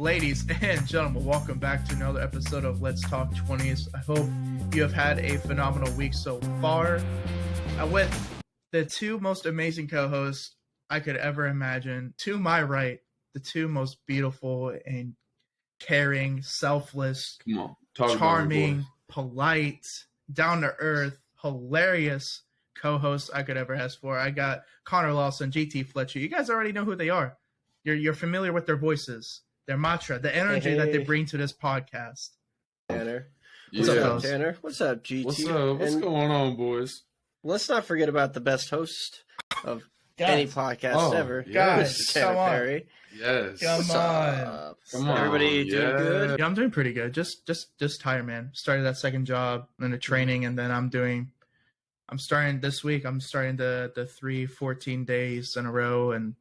Ladies and gentlemen, welcome back to another episode of Let's Talk 20s. I hope you have had a phenomenal week so far. With the two most amazing co-hosts I could ever imagine. To my right, the two most beautiful and caring, selfless, charming, polite, down-to-earth, hilarious co-hosts I could ever ask for. I got Connor Lawson, GT Fletcher. You guys already know who they are. You're familiar with their voices. Their mantra, the energy that they bring to this podcast. Tanner. What's up, Tanner? What's up, GT? What's up? What's going on, boys? Let's not forget about the best host of any podcast ever. Guys, Mr. Tanner Perry. Yes. Come on. Everybody doing good? Yeah, I'm doing pretty good. Just tired, man. Started that second job and the training, and then I'm starting this week. I'm starting the 14 days in a row, and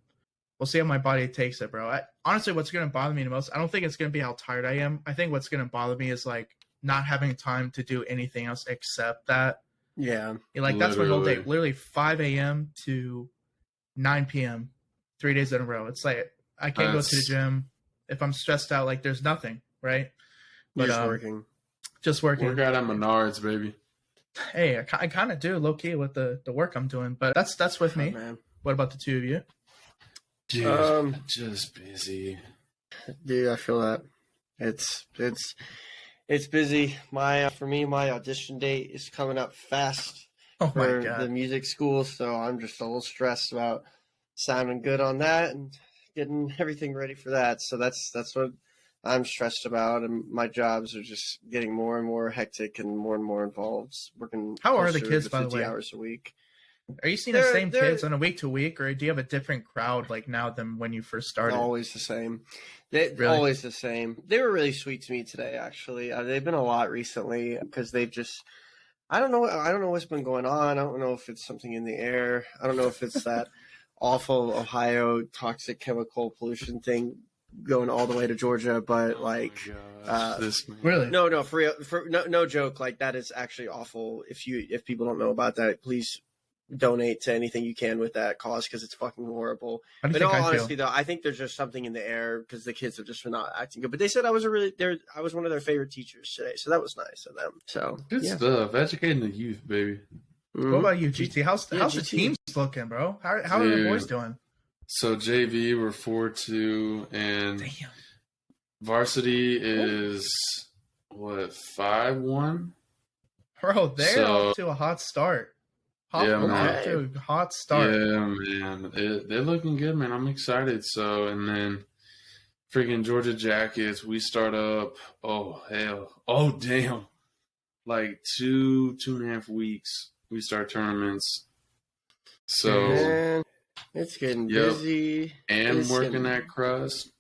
we'll see how my body takes it, bro. Honestly, what's going to bother me the most, I don't think it's going to be how tired I am. I think what's going to bother me is, like, not having time to do anything else except that. Yeah. Like, that's my whole day. Literally 5 a.m. to 9 p.m., 3 days in a row. It's like, I can't go to the gym. If I'm stressed out, like, there's nothing, right? But, just working. Just working. Work out at Menards, baby. Hey, I kind of do, low-key, with the work I'm doing. But that's with me. Man. What about the two of you? Dude, just busy. Dude, I feel that. It's busy. For me, my audition date is coming up fast for the music school, so I'm just a little stressed about sounding good on that and getting everything ready for that. So that's what I'm stressed about, and my jobs are just getting more and more hectic and more involved. Working. How are the kids, by the way? 50 hours a week. Are you seeing the same kids on a week to week, or do you have a different crowd like now than when you first started? Always the same. Really? Always the same. They were really sweet to me today, actually. They've been a lot recently because they've just, I don't know what's been going on. I don't know if it's something in the air. I don't know if it's that awful Ohio toxic chemical pollution thing going all the way to Georgia, but like, really? No, for real, no joke. Like, that is actually awful. If people don't know about that, please donate to anything you can with that cause, because it's fucking horrible. But in all honesty, though, I think there's just something in the air because the kids have just been not acting good. But they said I was one of their favorite teachers today, so that was nice of them. So good stuff, educating the youth, baby. Mm-hmm. What about you, GT? How's the teams looking, bro? How are the boys doing? So JV, we're 4-2, and varsity is 5-1. Bro, they're off to a hot start. Hot start. Yeah, man. They're looking good, man. I'm excited. So, and then freaking Georgia Jackets, we start up, damn. Like 2.5 weeks, we start tournaments. So, man, it's getting busy. And working that crust.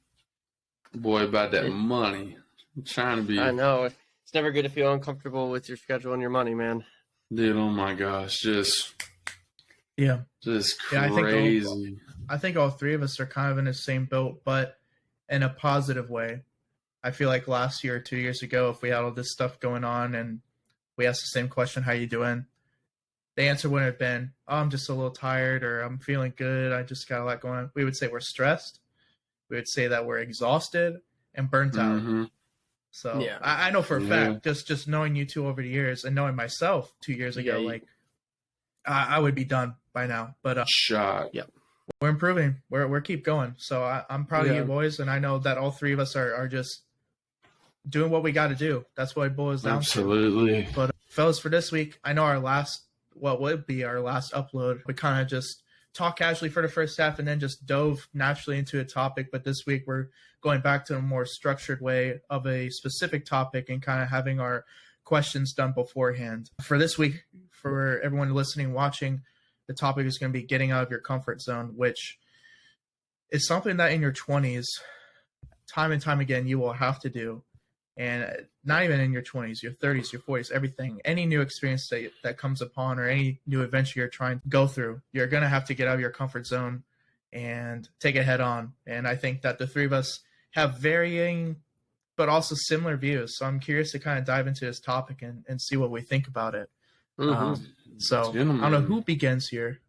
Boy, about that money. I'm trying to be. I know. It's never good to feel uncomfortable with your schedule and your money, man. Dude, oh my gosh, just crazy. I think all three of us are kind of in the same boat, but in a positive way. I feel like last year or 2 years ago, if we had all this stuff going on and we asked the same question, how you doing? The answer wouldn't have been, oh, I'm just a little tired, or I'm feeling good, I just got a lot going on. We would say we're stressed. We would say that we're exhausted and burnt out. Mm-hmm. So I know for a fact, just knowing you two over the years and knowing myself 2 years ago, like I would be done by now. But we're improving. We're keep going. So I'm proud of you boys, and I know that all three of us are just doing what we got to do. That's what it boils down to. Absolutely. But fellas, for this week, I know what would be our last upload, we kind of just talk casually for the first half and then just dove naturally into a topic. But this week we're going back to a more structured way of a specific topic and kind of having our questions done beforehand. For this week, for everyone listening, watching, the topic is going to be getting out of your comfort zone, which is something that in your 20s, time and time again, you will have to do. And not even in your 20s, your 30s, your 40s, everything, any new experience that comes upon or any new adventure you're trying to go through, you're going to have to get out of your comfort zone and take it head on. And I think that the three of us have varying but also similar views. So I'm curious to kind of dive into this topic and see what we think about it. Mm-hmm. So gentlemen. I don't know who begins here.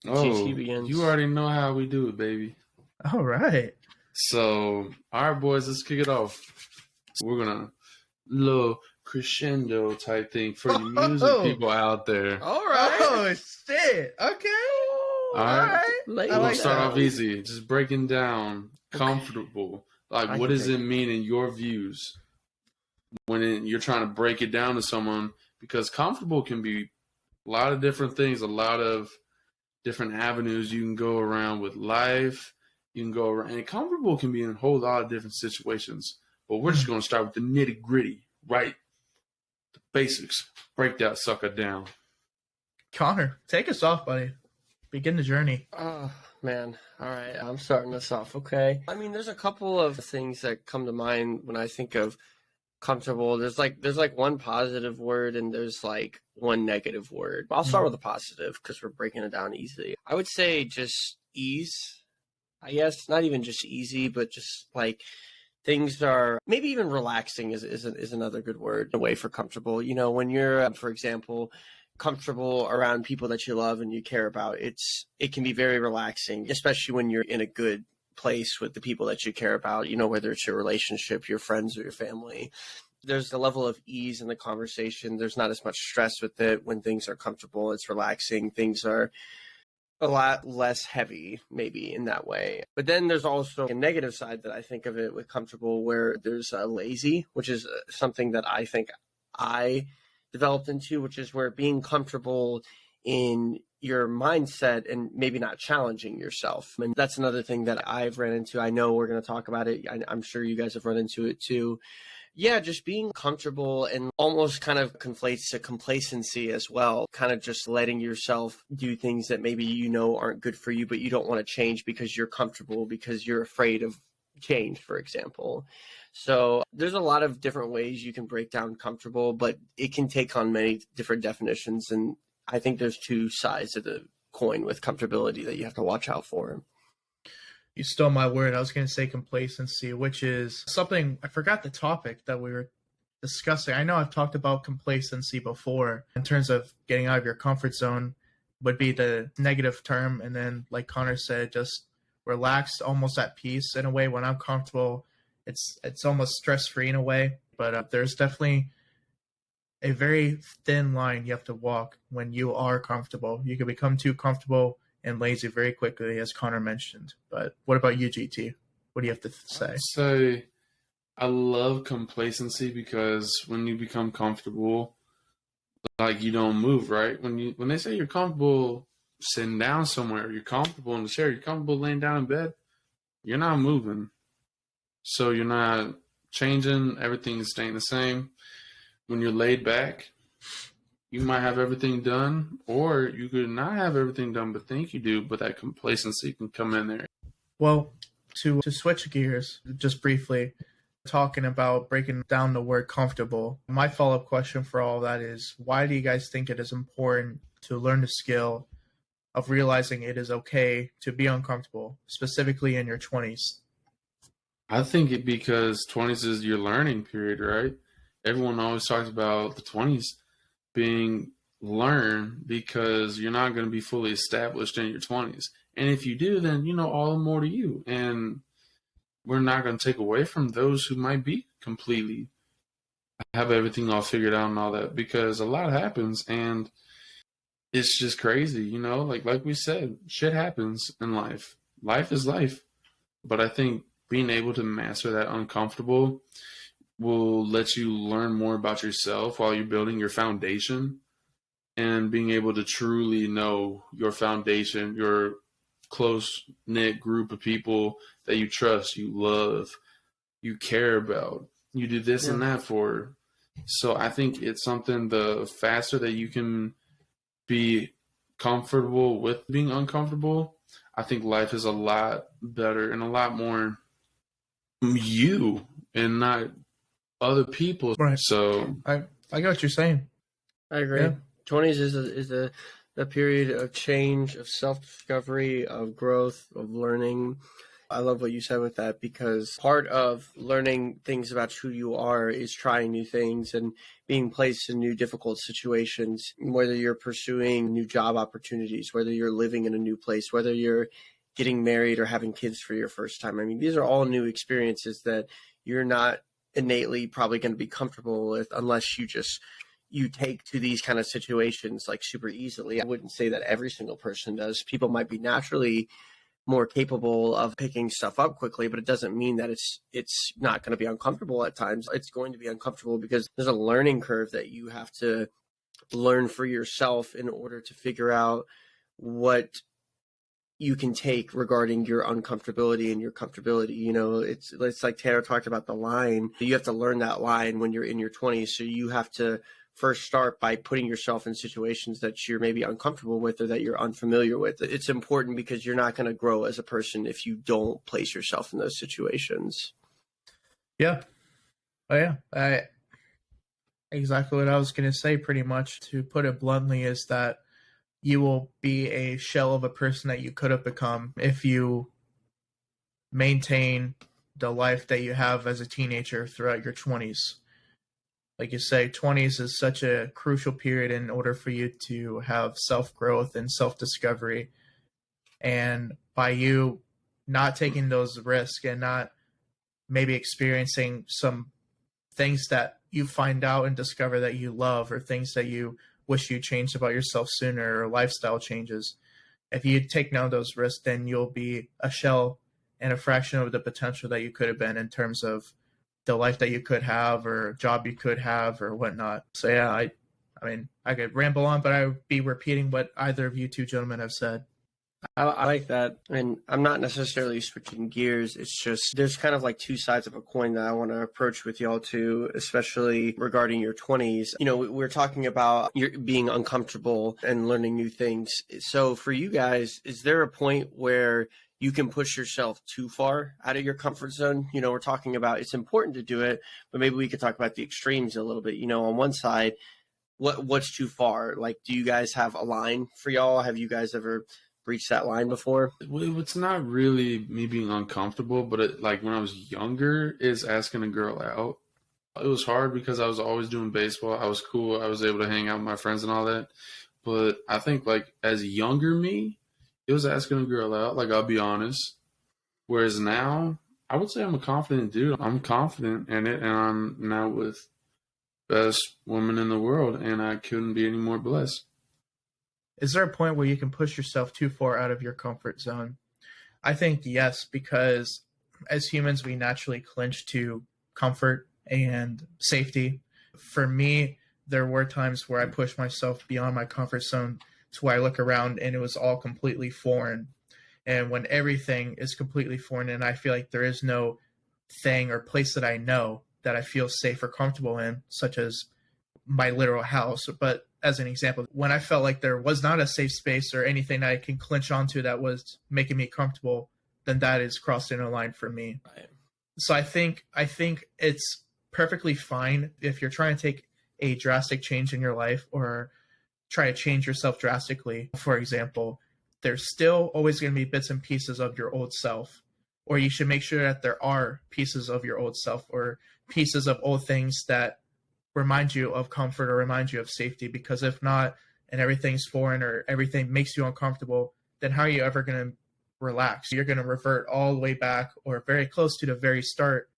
Oh, you already know how we do it, baby. All right. So, all right, boys, let's kick it off. We're gonna little crescendo type thing for you music people out there. All right. Oh shit. Okay. All right. We're gonna start off easy. Just breaking down comfortable. Like, what does it mean in your views when you're trying to break it down to someone? Because comfortable can be a lot of different things, a lot of different avenues you can go around with life. You can go around, and comfortable can be in a whole lot of different situations. But we're just going to start with the nitty gritty, right? The basics. Break that sucker down. Connor, take us off, buddy. Begin the journey. Oh, man. All right. I'm starting this off. Okay. I mean, there's a couple of things that come to mind when I think of comfortable. There's like one positive word and there's like one negative word. I'll start with the positive because we're breaking it down easily. I would say just ease. I guess not even just easy, but just like things are maybe even relaxing is another good word, a way for comfortable. You know, when you're, for example, comfortable around people that you love and you care about, it can be very relaxing, especially when you're in a good place with the people that you care about, you know, whether it's your relationship, your friends, or your family. There's a level of ease in the conversation. There's not as much stress with it when things are comfortable. It's relaxing. Things are a lot less heavy, maybe, in that way. But then there's also a negative side that I think of it with comfortable, where there's lazy, which is something that I think I developed into, which is where being comfortable in your mindset and maybe not challenging yourself. And that's another thing that I've run into. I know we're going to talk about it. I'm sure you guys have run into it too. Yeah, just being comfortable and almost kind of conflates to complacency as well. Kind of just letting yourself do things that maybe you know aren't good for you, but you don't want to change because you're comfortable, because you're afraid of change, for example. So there's a lot of different ways you can break down comfortable, but it can take on many different definitions. And I think there's two sides of the coin with comfortability that you have to watch out for. You stole my word. I was going to say complacency, which is something, I forgot the topic that we were discussing. I know I've talked about complacency before in terms of getting out of your comfort zone would be the negative term. And then, like Connor said, just relaxed, almost at peace in a way. When I'm comfortable, it's almost stress-free in a way. But there's definitely a very thin line you have to walk when you are comfortable. You can become too comfortable and lazy very quickly, as Connor mentioned. But what about you, GT? What do you have to say? I'd say I love complacency because when you become comfortable, like, you don't move, right? When they say you're comfortable sitting down somewhere, you're comfortable in the chair, you're comfortable laying down in bed, you're not moving. So you're not changing, everything's staying the same. When you're laid back, you might have everything done, or you could not have everything done but think you do, but that complacency can come in there. Well, to switch gears just briefly, talking about breaking down the word comfortable, my follow-up question for all that is, why do you guys think it is important to learn the skill of realizing it is okay to be uncomfortable, specifically in your 20s? I think it because 20s is your learning period, right? Everyone always talks about the 20s being learn because you're not going to be fully established in your 20s. And if you do, then, you know, all the more to you. And we're not going to take away from those who might be completely have everything all figured out and all that, because a lot happens and it's just crazy, you know, like we said, shit happens in life. Life is life. But I think being able to master that uncomfortable will let you learn more about yourself while you're building your foundation, and being able to truly know your foundation, your close-knit group of people that you trust, you love, you care about, you do this and that for. So I think it's something, the faster that you can be comfortable with being uncomfortable, I think life is a lot better and a lot more you and not other people. Right. So I get what you're saying. I agree. Yeah. 20s is a period of change, of self-discovery, of growth, of learning. I love what you said with that, because part of learning things about who you are is trying new things and being placed in new difficult situations, whether you're pursuing new job opportunities, whether you're living in a new place, whether you're getting married or having kids for your first time. I mean, these are all new experiences that you're not innately probably going to be comfortable with unless you take to these kind of situations like super easily. I wouldn't say that every single person does. People might be naturally more capable of picking stuff up quickly, but it doesn't mean that it's not going to be uncomfortable at times. It's going to be uncomfortable because there's a learning curve that you have to learn for yourself in order to figure out what you can take regarding your uncomfortability and your comfortability. You know, it's like Tanner talked about the line. You have to learn that line when you're in your 20s. So you have to first start by putting yourself in situations that you're maybe uncomfortable with or that you're unfamiliar with. It's important because you're not going to grow as a person if you don't place yourself in those situations. Yeah. Oh yeah. Exactly what I was going to say, pretty much, to put it bluntly, is that you will be a shell of a person that you could have become if you maintain the life that you have as a teenager throughout your 20s. Like you say, 20s is such a crucial period in order for you to have self-growth and self-discovery. And by you not taking those risks and not maybe experiencing some things that you find out and discover that you love, or things that you wish you changed about yourself sooner, or lifestyle changes, if you take none of those risks, then you'll be a shell and a fraction of the potential that you could have been in terms of the life that you could have, or job you could have, or whatnot. So yeah, I mean, I could ramble on, but I would be repeating what either of you two gentlemen have said. I like that. And I'm not necessarily switching gears. It's just there's kind of like two sides of a coin that I want to approach with y'all too, especially regarding your 20s. You know, we're talking about being uncomfortable and learning new things. So for you guys, is there a point where you can push yourself too far out of your comfort zone? You know, we're talking about it's important to do it, but maybe we could talk about the extremes a little bit. You know, on one side, what's too far? Like, do you guys have a line for y'all? Have you guys ever reached that line before? It's not really me being uncomfortable, but like when I was younger, is asking a girl out. It was hard because I was always doing baseball. I was cool. I was able to hang out with my friends and all that. But I think like as younger me, it was asking a girl out. Like, I'll be honest. Whereas now, I would say I'm a confident dude. I'm confident in it, and I'm now with best woman in the world, and I couldn't be any more blessed. Is there a point where you can push yourself too far out of your comfort zone? I think yes, because as humans, we naturally clinch to comfort and safety. For me, there were times where I pushed myself beyond my comfort zone to where I look around and it was all completely foreign. And when everything is completely foreign and I feel like there is no thing or place that I know that I feel safe or comfortable in, such as my literal house. But as an example, when I felt like there was not a safe space or anything that I can clinch onto that was making me comfortable, then that is crossing a line for me. Right. So I think it's perfectly fine if you're trying to take a drastic change in your life or try to change yourself drastically. For example, there's still always going to be bits and pieces of your old self, or you should make sure that there are pieces of your old self or pieces of old things that remind you of comfort or remind you of safety. Because if not, and everything's foreign or everything makes you uncomfortable, then how are you ever going to relax? You're going to revert all the way back or very close to the very start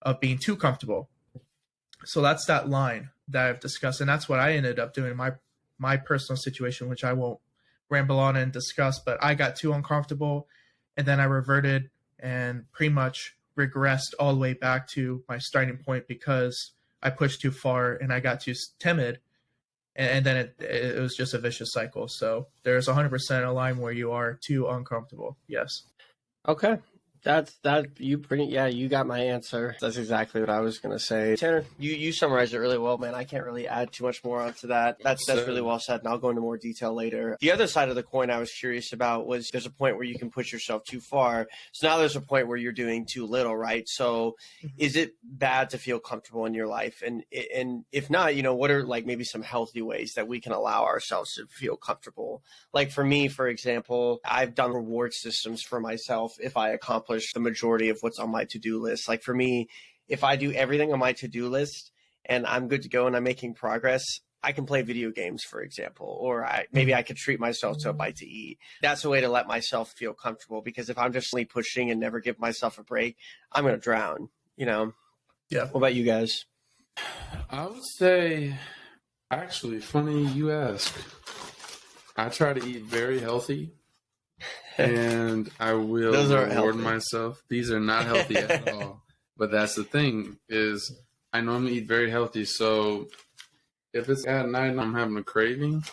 of being too comfortable. So that's that line that I've discussed. And that's what I ended up doing in my personal situation, which I won't ramble on and discuss, but I got too uncomfortable and then I reverted and pretty much regressed all the way back to my starting point because I pushed too far and I got too timid, and then it was just a vicious cycle. So there's 100% a line where you are too uncomfortable. Yes. Okay. You got my answer. That's exactly what I was going to say. Tanner, you summarized it really well, man. I can't really add too much more onto that. That's really well said, and I'll go into more detail later. The other side of the coin I was curious about was there's a point where you can push yourself too far. So now there's a point where you're doing too little, right? So is it bad to feel comfortable in your life? And if not, what are like maybe some healthy ways that we can allow ourselves to feel comfortable? Like for me, for example, I've done reward systems for myself if I accomplish the majority of what's on my to-do list. Like for me, if I do everything on my to-do list and I'm good to go and I'm making progress, I can play video games, for example, or maybe I could treat myself to a bite to eat. That's a way to let myself feel comfortable, because if I'm just pushing and never give myself a break, I'm going to drown, you know? Yeah. What about you guys? I would say, actually, funny you ask. I try to eat very healthy, and I will reward myself. These are not healthy at all. But that's the thing, is I normally eat very healthy, so if it's at night and I'm having a craving.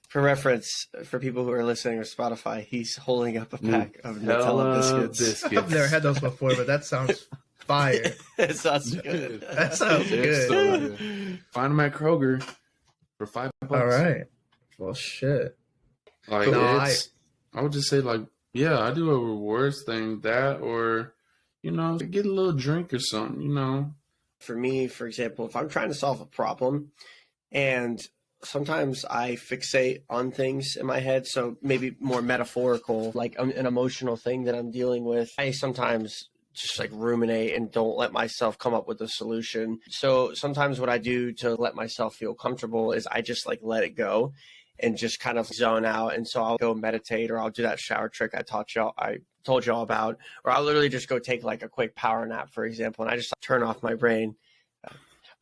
For reference, for people who are listening or Spotify, he's holding up a pack of Nutella biscuits. I've never had those before, but that sounds fire. It sounds good. That sounds good. So good. Find them at Kroger for $5. All right. Well, shit. Like, I would just say, like, yeah, I do a rewards thing, that, or, you know, get a little drink or something, you know. For me, for example, if I'm trying to solve a problem, and sometimes I fixate on things in my head, so maybe more metaphorical, like an emotional thing that I'm dealing with, I sometimes just ruminate and don't let myself come up with a solution. So sometimes what I do to let myself feel comfortable is I just let it go and just kind of zone out. And so I'll go meditate, or I'll do that shower trick I told y'all about, or I'll literally just go take a quick power nap, for example, and I just turn off my brain.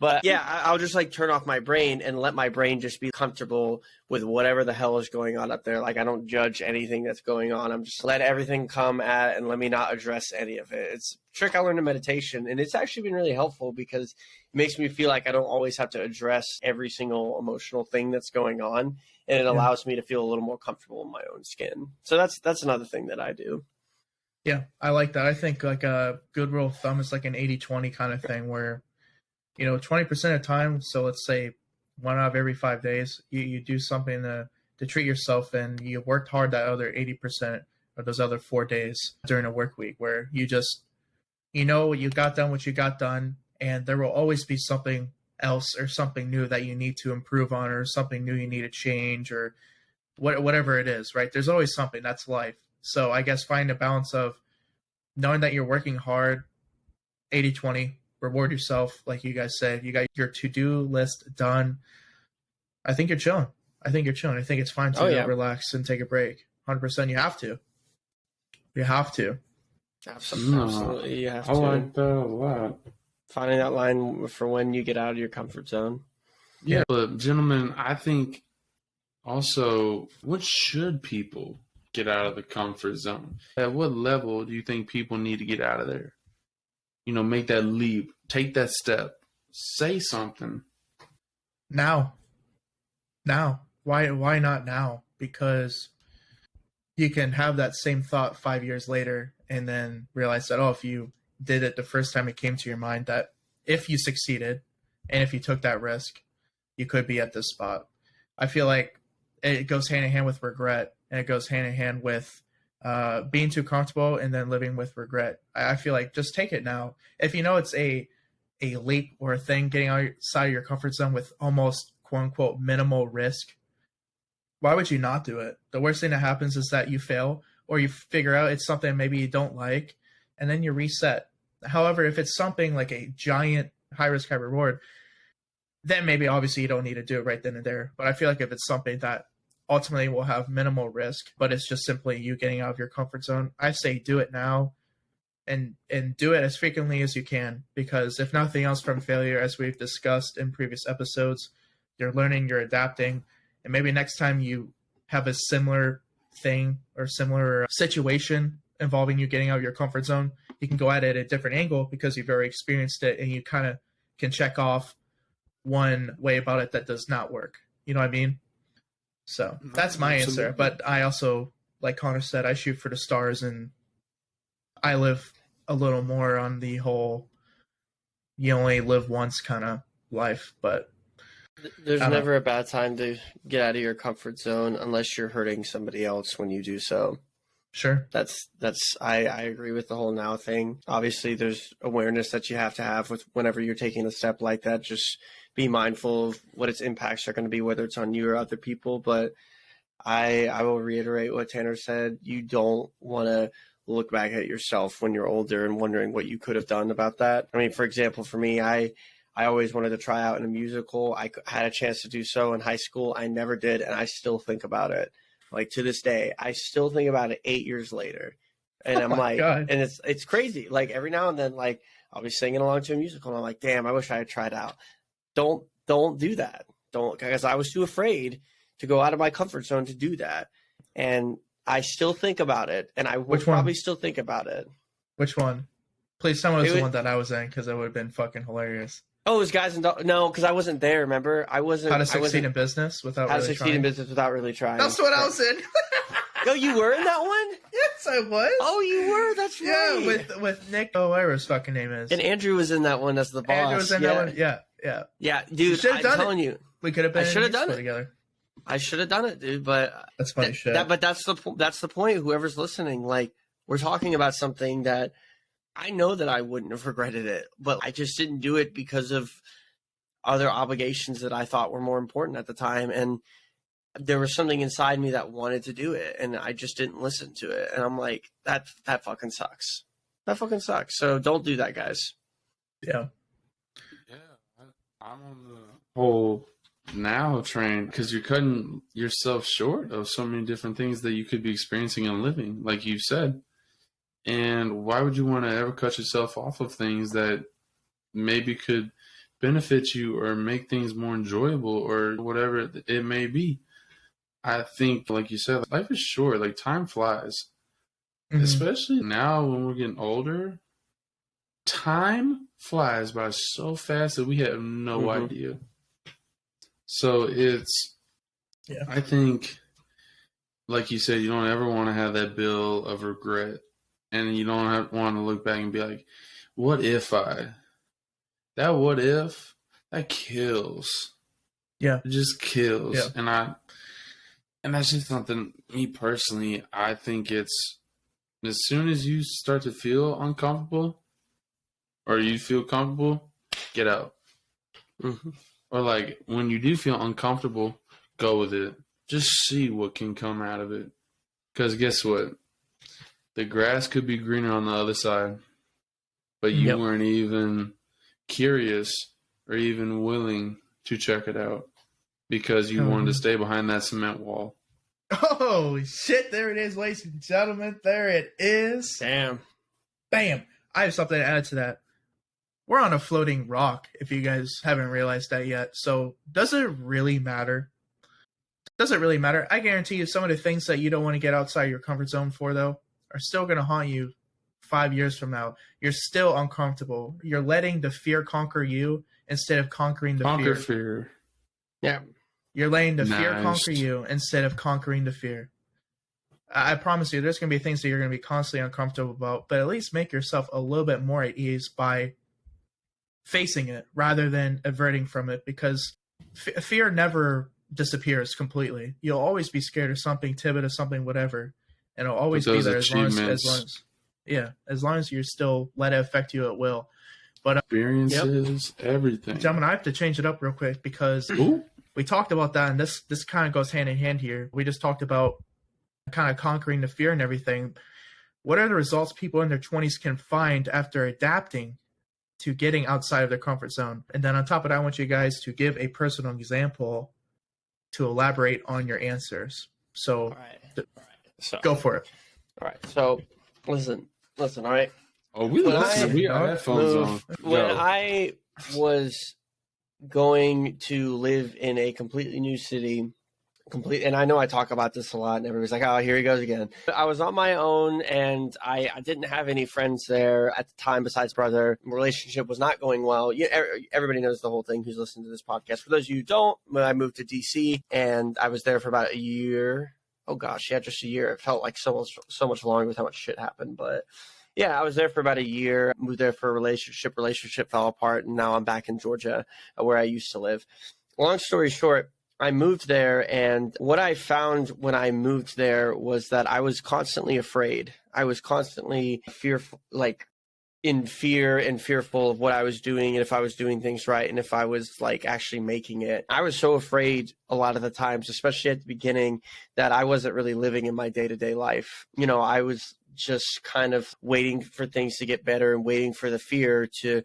But yeah, I'll just turn off my brain and let my brain just be comfortable with whatever the hell is going on up there. I don't judge anything that's going on. I'm just let everything come at, and let me not address any of it. It's a trick I learned in meditation, and it's actually been really helpful because it makes me feel like I don't always have to address every single emotional thing that's going on, and it allows me to feel a little more comfortable in my own skin. So that's another thing that I do. Yeah, I like that. I think a good rule of thumb is an 80-20 kind of thing where, 20% of the time, so let's say 1 out of every 5 days, you do something to treat yourself, and you worked hard that other 80% or those other 4 days during a work week, where you just, you got done what you got done, and there will always be something else or something new that you need to improve on, or something new you need to change, or whatever it is, right? There's always something. That's life. So I guess find a balance of knowing that you're working hard, 80-20, reward yourself. Like you guys said, you got your to-do list done. I think you're chilling. I think it's fine to relax and take a break. 100%. You have to. Absolutely. You have to. I like that a lot. Finding that line for when you get out of your comfort zone. Yeah, but gentlemen, I think also, what should people get out of the comfort zone? At what level do you think people need to get out of there? Make that leap, take that step, say something. Now. Why not now? Because you can have that same thought 5 years later and then realize that, if you did it the first time it came to your mind, that if you succeeded and if you took that risk, you could be at this spot. I feel like it goes hand in hand with regret, and it goes hand in hand with being too comfortable and then living with regret. I feel like just take it now. If it's a leap or a thing, getting outside of your comfort zone with almost quote unquote minimal risk, why would you not do it? The worst thing that happens is that you fail, or you figure out it's something maybe you don't like, and then you reset. However, if it's something like a giant high risk, high reward, then maybe obviously you don't need to do it right then and there. But I feel like if it's something that ultimately will have minimal risk, but it's just simply you getting out of your comfort zone, I say do it now, and do it as frequently as you can, because if nothing else from failure, as we've discussed in previous episodes, you're learning, you're adapting, and maybe next time you have a similar thing or similar situation involving you getting out of your comfort zone, you can go at it at a different angle because you've already experienced it, and you kind of can check off one way about it that does not work. You know what I mean? So that's my answer. But I also, like Connor said, I shoot for the stars, and I live a little more on the whole you only live once kind of life. But there's never a bad time to get out of your comfort zone unless you're hurting somebody else when you do so. Sure. I agree with the whole now thing. Obviously, there's awareness that you have to have with whenever you're taking a step like that. Just be mindful of what its impacts are going to be, whether it's on you or other people. But I will reiterate what Tanner said. You don't want to look back at yourself when you're older and wondering what you could have done about that. I mean, for example, for me, I I always wanted to try out in a musical. I had a chance to do so in high school. I never did, and I still think about it. Like to this day, I still think about it 8 years later. And I'm like, God. and it's crazy. Like every now and then, like I'll be singing along to a musical, and I'm like, damn, I wish I had tried out. Don't do that. Don't, because I was too afraid to go out of my comfort zone to do that. And I still think about it, and I would probably still think about it. Which one? Please tell me it was the one that I was in, because it would have been fucking hilarious. Oh, it was Guys and Dolls. No, because I wasn't there. Remember, I wasn't. How to Succeed in Business without really trying. Without really trying. That's what I was in. Oh, you were in that one? Yes, I was. Oh, you were. That's right. Yeah, with Nick. Oh, whatever his fucking name is. And Andrew was in that one as the boss. Andrew was in that one. Yeah, dude. I'm telling you, we could have been. I should have done it together. I should have done it, dude. But that's funny shit. But that's the point. Whoever's listening, like, we're talking about something that I know that I wouldn't have regretted it, but I just didn't do it because of other obligations that I thought were more important at the time. And there was something inside me that wanted to do it, and I just didn't listen to it. And I'm like, that fucking sucks. That fucking sucks. So don't do that, guys. Yeah. Yeah. I'm on the whole now train because you're cutting yourself short of so many different things that you could be experiencing and living, like you said. And why would you want to ever cut yourself off of things that maybe could benefit you or make things more enjoyable or whatever it may be? I think, like you said, life is short. Like, time flies. Mm-hmm. Especially now when we're getting older. Time flies by so fast that we have no idea. So it's, I think, like you said, you don't ever want to have that bill of regret. And you don't want to look back and be like, what if that what if, that kills. Yeah. It just kills. Yeah. And that's just something, me personally, I think it's, as soon as you start to feel uncomfortable or you feel comfortable, get out. Mm-hmm. Or like, when you do feel uncomfortable, go with it. Just see what can come out of it. Because guess what? The grass could be greener on the other side, but you weren't even curious or even willing to check it out because you wanted to stay behind that cement wall. Oh, shit. There it is, ladies and gentlemen. There it is. Damn. Bam. I have something to add to that. We're on a floating rock, if you guys haven't realized that yet. So does it really matter? Does it really matter? I guarantee you some of the things that you don't want to get outside your comfort zone for, though, are still going to haunt you 5 years from now. You're still uncomfortable. You're letting the fear conquer you instead of conquering the fear. Yeah. You're letting the fear conquer you instead of conquering the fear. I promise you, there's going to be things that you're going to be constantly uncomfortable about, but at least make yourself a little bit more at ease by facing it rather than averting from it, because fear never disappears completely. You'll always be scared of something, timid of something, whatever. And it'll always be there as long as you still let it affect you, it will. But experiences, everything. Gentlemen, I have to change it up real quick because we talked about that, and this kind of goes hand in hand here. We just talked about kind of conquering the fear and everything. What are the results people in their 20s can find after adapting to getting outside of their comfort zone? And then on top of that, I want you guys to give a personal example to elaborate on your answers. So, all right. So, go for it. All right. So, listen. All right. Oh, we listen. We have headphones on. When I was going to live in a completely new city, and I know I talk about this a lot, and everybody's like, "Oh, here he goes again." I was on my own, and I didn't have any friends there at the time besides brother. My relationship was not going well. Everybody knows the whole thing who's listening to this podcast. For those of you who don't, when I moved to DC, and I was there for about a year. Oh gosh, yeah, just a year. It felt like so much longer with how much shit happened. But yeah, I was there for about a year. Moved there for a relationship. Relationship fell apart, and now I'm back in Georgia, where I used to live. Long story short, I moved there, and what I found when I moved there was that I was constantly afraid. I was constantly fearful, like in fear and fearful of what I was doing and if I was doing things right and if I was like actually making it. I was so afraid a lot of the times, especially at the beginning, that I wasn't really living in my day-to-day life. You know, I was just kind of waiting for things to get better and waiting for the fear to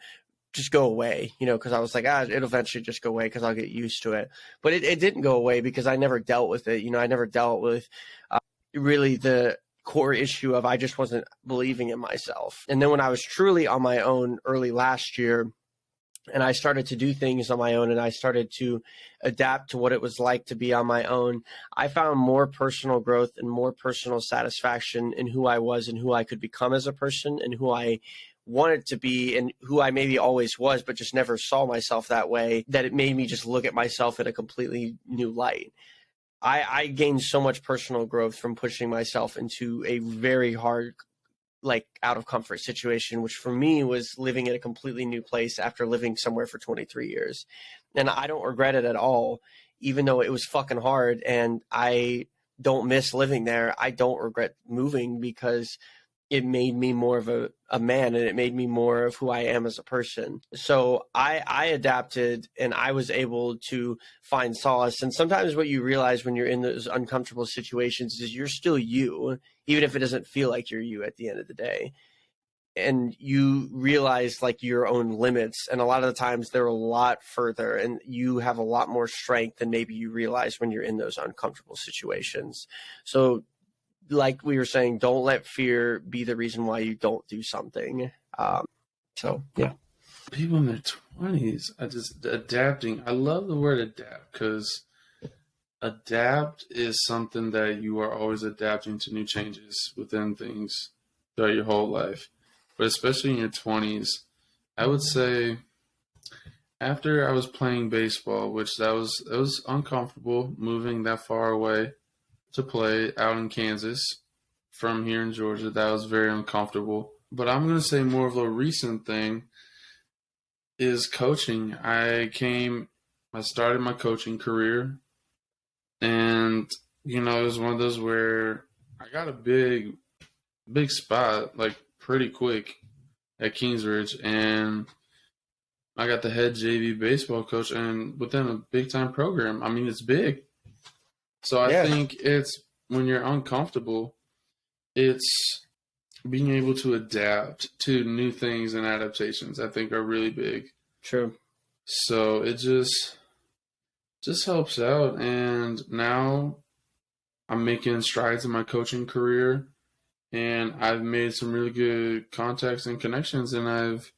just go away, because I was like, it'll eventually just go away because I'll get used to it. But it didn't go away because I never dealt with it. I never dealt with really the core issue of I just wasn't believing in myself. And then when I was truly on my own early last year, and I started to do things on my own, and I started to adapt to what it was like to be on my own, I found more personal growth and more personal satisfaction in who I was and who I could become as a person and who I wanted to be and who I maybe always was, but just never saw myself that way, that it made me just look at myself in a completely new light. I gained so much personal growth from pushing myself into a very hard, like out of comfort situation, which for me was living in a completely new place after living somewhere for 23 years. And I don't regret it at all, even though it was fucking hard and I don't miss living there. I don't regret moving because it made me more of a man, and it made me more of who I am as a person. So I adapted, and I was able to find solace. And sometimes what you realize when you're in those uncomfortable situations is you're still you, even if it doesn't feel like you're you at the end of the day. And you realize like your own limits. And a lot of the times they're a lot further, and you have a lot more strength than maybe you realize when you're in those uncomfortable situations. So like we were saying, don't let fear be the reason why you don't do something. Yeah. People in their 20s are just adapting. I love the word adapt because adapt is something that you are always adapting to new changes within things throughout your whole life. But especially in your 20s, I would say after I was playing baseball, which it was uncomfortable moving that far away to play out in Kansas from here in Georgia. That was very uncomfortable. But I'm going to say more of a recent thing is coaching. I started my coaching career, and, it was one of those where I got a big spot, like pretty quick at Kingsbridge, and I got the head JV baseball coach, and within a big time program. I mean, it's big. So I think it's when you're uncomfortable, it's being able to adapt to new things, and adaptations I think are really big. True. So it just helps out. And now I'm making strides in my coaching career, and I've made some really good contacts and connections, and I've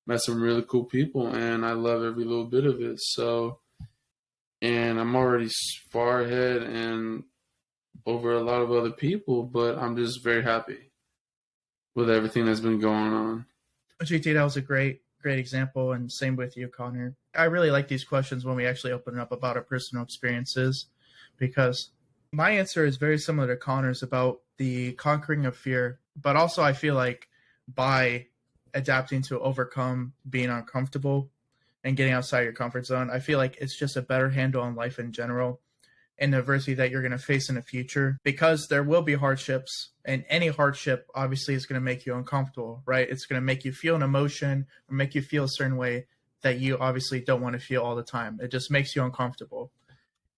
met some really cool people, and I love every little bit of it. So, and I'm already far ahead and over a lot of other people, but I'm just very happy with everything that's been going on. GT, that was a great example, and same with you, Connor. I really like these questions when we actually open up about our personal experiences, because my answer is very similar to Connor's about the conquering of fear, but also I feel like by adapting to overcome being uncomfortable and getting outside your comfort zone, I feel like it's just a better handle on life in general and the adversity that you're going to face in the future, because there will be hardships, and any hardship obviously is going to make you uncomfortable, right? It's going to make you feel an emotion or make you feel a certain way that you obviously don't want to feel all the time. It just makes you uncomfortable.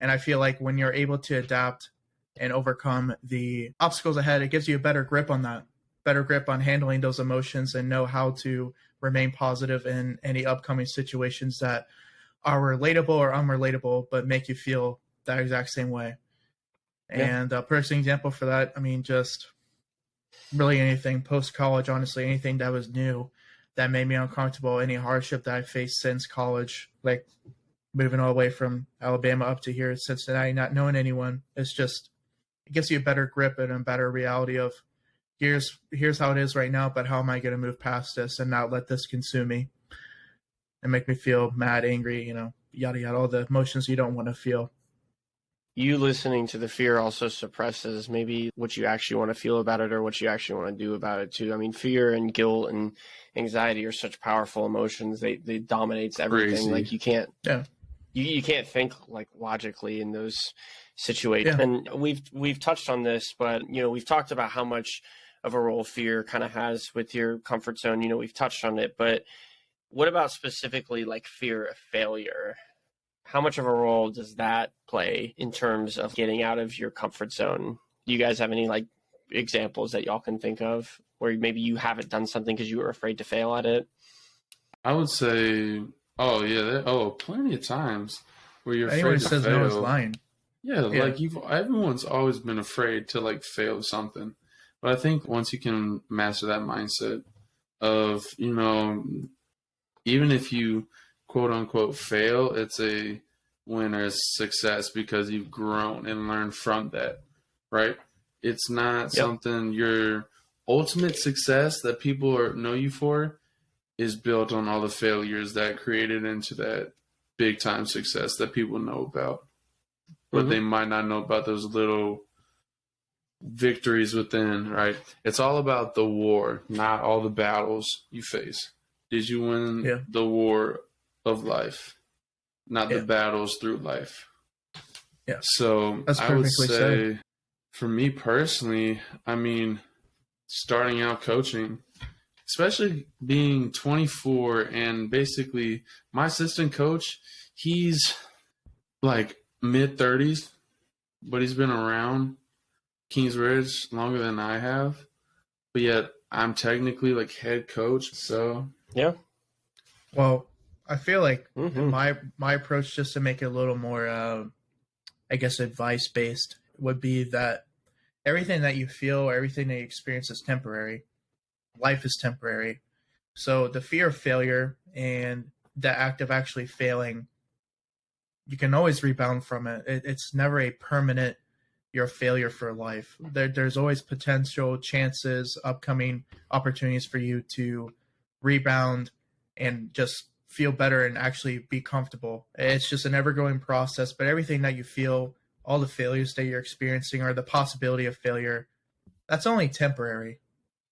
And I feel like when you're able to adapt and overcome the obstacles ahead, it gives you a better grip on that, better grip on handling those emotions, and know how to remain positive in any upcoming situations that are relatable or unrelatable, but make you feel that exact same way. Yeah. And a perfect example for that, I mean, just really anything post-college, honestly, anything that was new that made me uncomfortable, any hardship that I faced since college, like moving all the way from Alabama up to here, Cincinnati, not knowing anyone, it gives you a better grip and a better reality of here's how it is right now, but how am I going to move past this and not let this consume me and make me feel mad, angry, yada, yada, all the emotions you don't want to feel. You listening to the fear also suppresses maybe what you actually want to feel about it or what you actually want to do about it too. I mean, fear and guilt and anxiety are such powerful emotions. They dominates everything. Crazy. Like you can't think like logically in those situations. Yeah. And we've touched on this, but we've talked about how much of a role fear kind of has with your comfort zone. We've touched on it, but what about specifically like fear of failure? How much of a role does that play in terms of getting out of your comfort zone? Do you guys have any like examples that y'all can think of where maybe you haven't done something because you were afraid to fail at it? I would say, oh yeah, plenty of times where you're Anyone afraid who to says fail. no is lying. Yeah, Yeah. like everyone's always been afraid to like fail something. But I think once you can master that mindset of, even if you quote unquote fail, it's a win or a success because you've grown and learned from that, right? It's not something your ultimate success that people know you for is built on all the failures that created into that big time success that people know about. But they might not know about those little victories within, right? It's all about the war, not all the battles you face. Did you win the war of life, not the battles through life? Yeah. So I would say, for me personally, I mean, starting out coaching, especially being 24 and basically my assistant coach, he's like mid-30s, but he's been around Kingsbridge longer than I have. But yet I'm technically like head coach, so yeah. Well, I feel like my approach, just to make it a little more, I guess, advice based, would be that everything that you feel, everything that you experience is temporary. Life is temporary. So the fear of failure and the act of actually failing, you can always rebound from it. It's never a permanent, you're a failure for life. There's always potential chances, upcoming opportunities for you to rebound and just feel better and actually be comfortable. It's just an ever-going process, but everything that you feel, all the failures that you're experiencing or the possibility of failure, that's only temporary.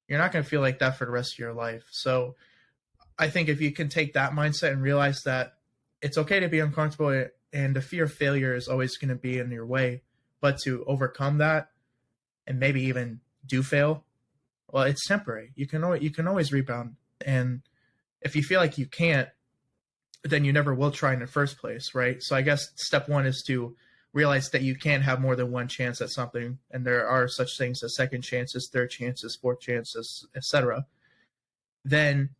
You're not going to feel like that for the rest of your life. So I think if you can take that mindset and realize that it's okay to be uncomfortable and the fear of failure is always going to be in your way, but to overcome that and maybe even do fail, well, it's temporary. You can always rebound. And if you feel like you can't, then you never will try in the first place, right? So I guess step one is to realize that you can't have more than one chance at something, and there are such things as second chances, third chances, fourth chances, etc. Then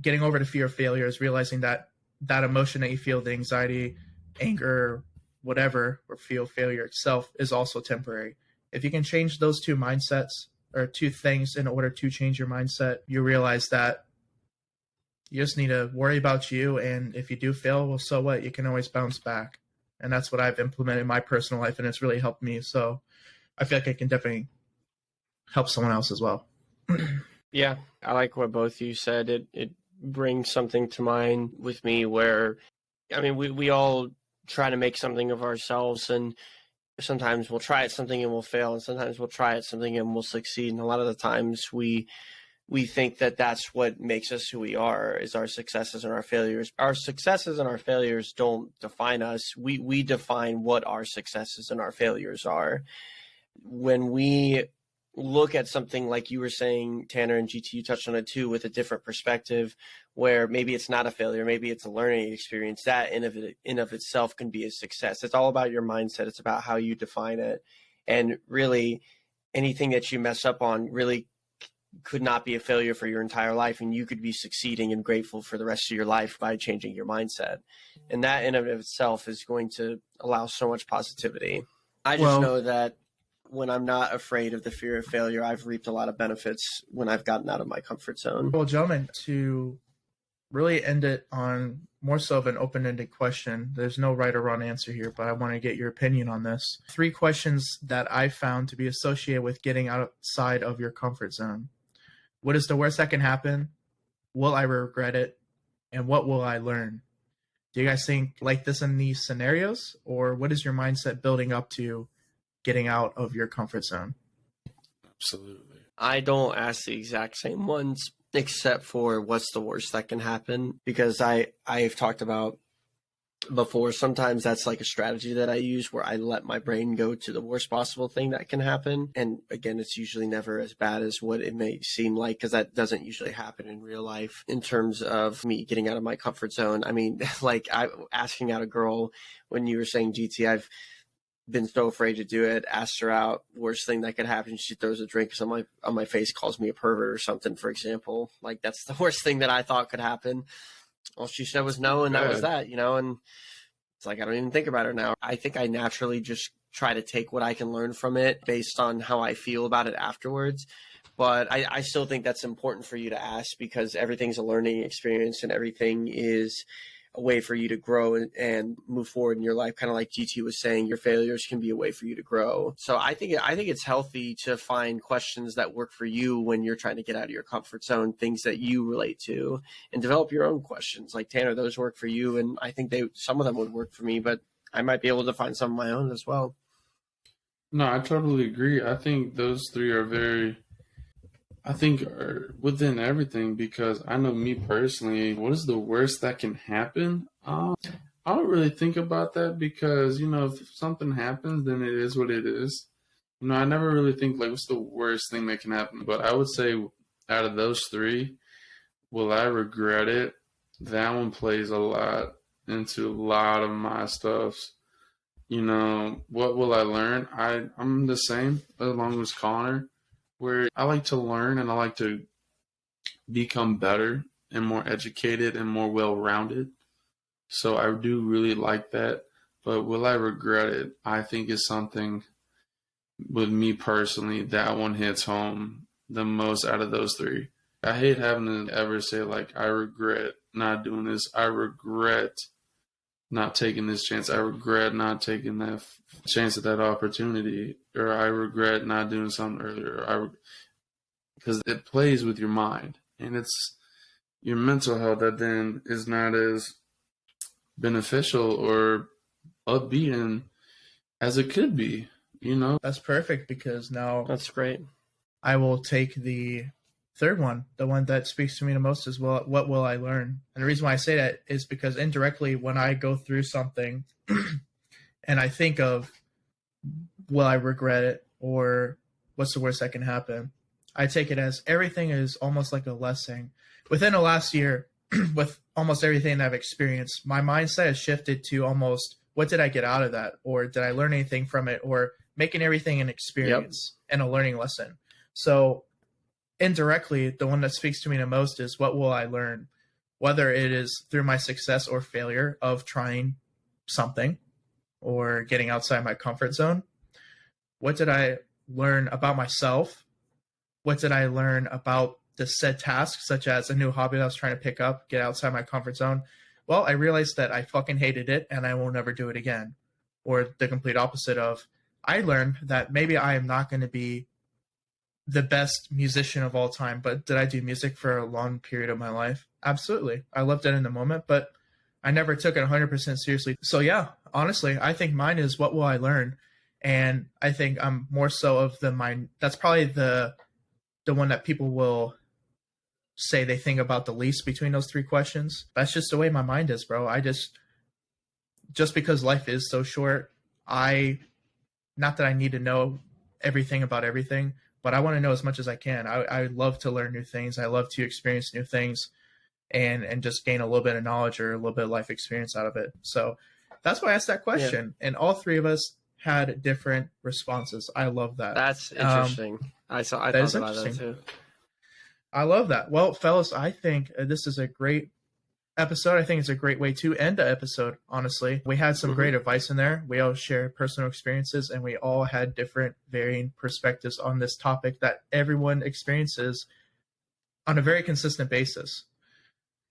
getting over the fear of failure is realizing that that emotion that you feel, the anxiety, anger, whatever, or feel failure itself, is also temporary. If you can change those two mindsets or two things in order to change your mindset, you realize that you just need to worry about you. And if you do fail, well, so what? You can always bounce back. And that's what I've implemented in my personal life, and it's really helped me. So I feel like I can definitely help someone else as well. Yeah, I like what both you said. It brings something to mind with me where, I mean, we all try to make something of ourselves, and sometimes we'll try at something and we'll fail, and sometimes we'll try at something and we'll succeed. And a lot of the times we think that that's what makes us who we are, is our successes and our failures. Our successes and our failures don't define us. We define what our successes and our failures are. When we look at something like you were saying, Tanner, and GT, you touched on it too, with a different perspective, where maybe it's not a failure, maybe it's a learning experience, that in of itself can be a success. It's all about your mindset. It's about how you define it. And really, anything that you mess up on really could not be a failure for your entire life, and you could be succeeding and grateful for the rest of your life by changing your mindset. And that in of itself is going to allow so much positivity. I just know that when I'm not afraid of the fear of failure, I've reaped a lot of benefits when I've gotten out of my comfort zone. Well, gentlemen, to really end it on more so of an open-ended question, there's no right or wrong answer here, but I want to get your opinion on this. 3 questions that I found to be associated with getting outside of your comfort zone. What is the worst that can happen? Will I regret it? And what will I learn? Do you guys think like this in these scenarios? Or what is your mindset building up to getting out of your comfort zone? Absolutely. I don't ask the exact same ones, except for what's the worst that can happen, because I've talked about before, sometimes that's like a strategy that I use where I let my brain go to the worst possible thing that can happen. And again, it's usually never as bad as what it may seem like, because that doesn't usually happen in real life. In terms of me getting out of my comfort zone, I mean, like asking out a girl, when you were saying GT, been so afraid to do it. Asked her out. Worst thing that could happen, she throws a drink on my face, calls me a pervert or something, for example. Like, that's the worst thing that I thought could happen. All she said was no, and that was that, and it's like, I don't even think about her now. I think I naturally just try to take what I can learn from it based on how I feel about it afterwards. But I still think that's important for you to ask, because everything's a learning experience and everything is a way for you to grow and move forward in your life. Kind of like GT was saying, your failures can be a way for you to grow. So I think it's healthy to find questions that work for you when you're trying to get out of your comfort zone, things that you relate to, and develop your own questions. Like, Tanner, those work for you, and I think some of them would work for me, but I might be able to find some of my own as well. No, I totally agree. I think those three are within everything, because I know me personally, what is the worst that can happen? I don't really think about that, because, if something happens, then it is what it is. I never really think, like, what's the worst thing that can happen? But I would say out of those three, will I regret it? That one plays a lot into a lot of my stuffs. What will I learn? I'm the same along with Connor, where I like to learn and I like to become better and more educated and more well-rounded. So I do really like that. But will I regret it? I think is something, with me personally, that one hits home the most out of those three. I hate having to ever say, like, I regret not doing this. I regret not taking this chance. I regret not taking that chance at that opportunity, or I regret not doing something earlier. Because it plays with your mind, and it's your mental health that then is not as beneficial or upbeat as it could be. That's perfect, because now that's great. I will take the third one, the one that speaks to me the most, is, well, what will I learn? And the reason why I say that is because indirectly, when I go through something and I think of, will I regret it, or what's the worst that can happen, I take it as everything is almost like a lesson. Within the last year, with almost everything that I've experienced, my mindset has shifted to almost, what did I get out of that? Or did I learn anything from it? Or making everything an experience and a learning lesson. So indirectly, the one that speaks to me the most is, what will I learn? Whether it is through my success or failure of trying something or getting outside my comfort zone. What did I learn about myself? What did I learn about the said task, such as a new hobby that I was trying to pick up, get outside my comfort zone? Well, I realized that I fucking hated it and I will never do it again. Or the complete opposite of, I learned that maybe I am not going to be the best musician of all time, but did I do music for a long period of my life? Absolutely. I loved it in the moment, but I never took it 100% seriously. So yeah, honestly, I think mine is, what will I learn? And I think I'm more so of the mind. That's probably the one that people will say they think about the least between those three questions. That's just the way my mind is, bro. I just because life is so short, not that I need to know everything about everything, but I want to know as much as I can. I love to learn new things. I love to experience new things and just gain a little bit of knowledge or a little bit of life experience out of it. So that's why I asked that question. Yeah. And all three of us had different responses. I love that. That's interesting. I thought about that too. I love that. Well, fellas, I think this is a great episode. I think it's a great way to end the episode, honestly. We had some great advice in there. We all shared personal experiences, and we all had different varying perspectives on this topic that everyone experiences on a very consistent basis,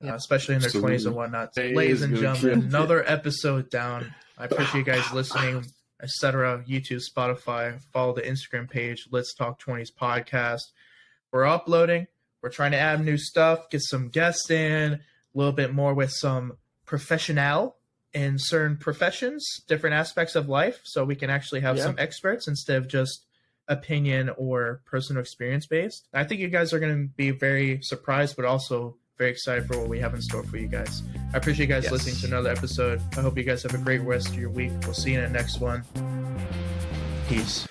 especially in their 20s and whatnot. Ladies and gentlemen, another episode down. I appreciate you guys listening, etc. YouTube, Spotify, follow the Instagram page, Let's Talk 20s podcast. We're uploading. We're trying to add new stuff, get some guests in, a little bit more with some professional in certain professions, different aspects of life, so we can actually have some experts instead of just opinion or personal experience based. I think you guys are going to be very surprised, but also very excited for what we have in store for you guys. I appreciate you guys listening to another episode. I hope you guys have a great rest of your week. We'll see you in the next one. Peace.